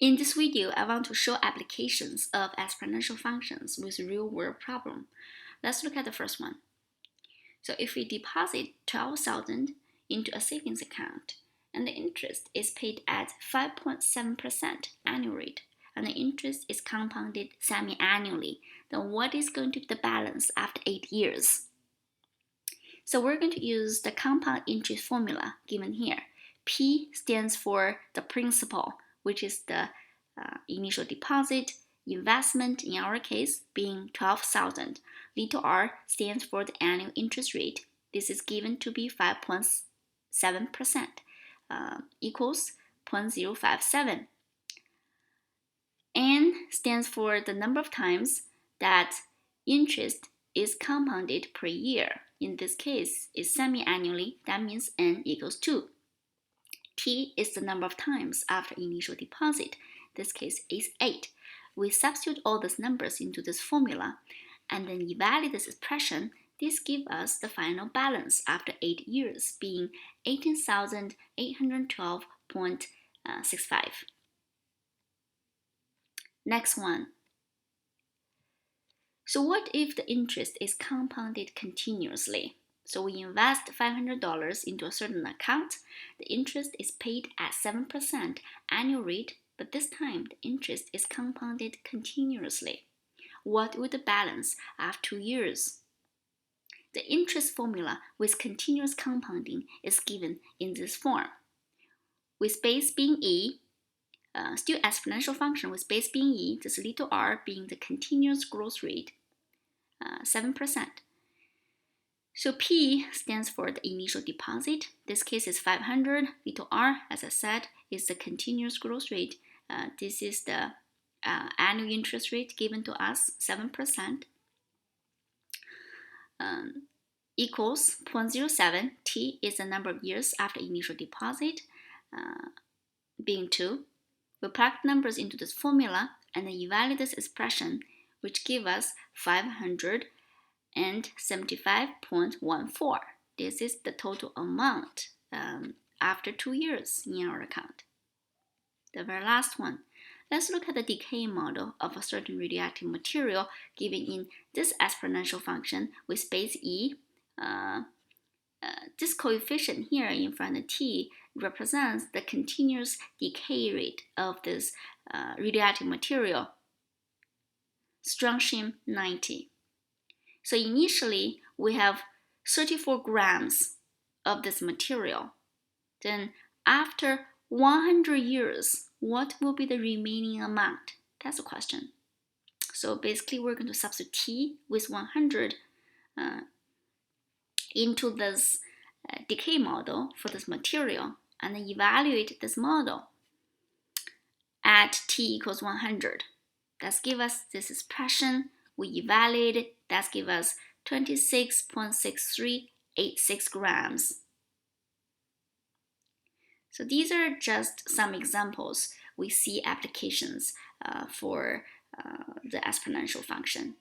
In this video, I want to show applications of exponential functions with real-world problem. Let's look at the first one. So if we deposit 12,000 into a savings account and the interest is paid at 5.7% annual rate and the interest is compounded semi-annually, then what is going to be the balance after 8 years? So we're going to use the compound interest formula given here. P stands for the principal, which is the initial deposit, investment in our case being 12,000. Little r stands for the annual interest rate. This is given to be 5.7%, equals 0.057. N stands for the number of times that interest is compounded per year. In this case, is semi-annually. That means n equals 2. T is the number of times after initial deposit. This case is 8. We substitute all these numbers into this formula and then evaluate this expression. This gives us the final balance after 8 years being 18,812.65. Next one. So what if the interest is compounded continuously? So we invest $500 into a certain account. The interest is paid at 7% annual rate, but this time the interest is compounded continuously. What would the balance after 2 years? The interest formula with continuous compounding is given in this form. With base being e, still exponential function with base being e, this little r being the continuous growth rate, 7%. So P stands for the initial deposit. This case is 500. Little r, as I said, is the continuous growth rate. This is the annual interest rate given to us, 7%. Equals 0.07. T is the number of years after initial deposit, being 2. We plug numbers into this formula and then evaluate this expression, which gives us 575.14. This is the total amount after 2 years in our account. The very last one. Let's look at the decay model of a certain radioactive material given in this exponential function with base e. This coefficient here in front of t represents the continuous decay rate of this radioactive material, strontium 90. So initially we have 34 grams of this material. Then after 100 years, what will be the remaining amount? That's the question. So basically we're going to substitute t with 100 into this decay model for this material and then evaluate this model at t equals 100. That's give us this expression. We evaluate it. That's give us 26.6386 grams. So these are just some examples. We see applications for the exponential function.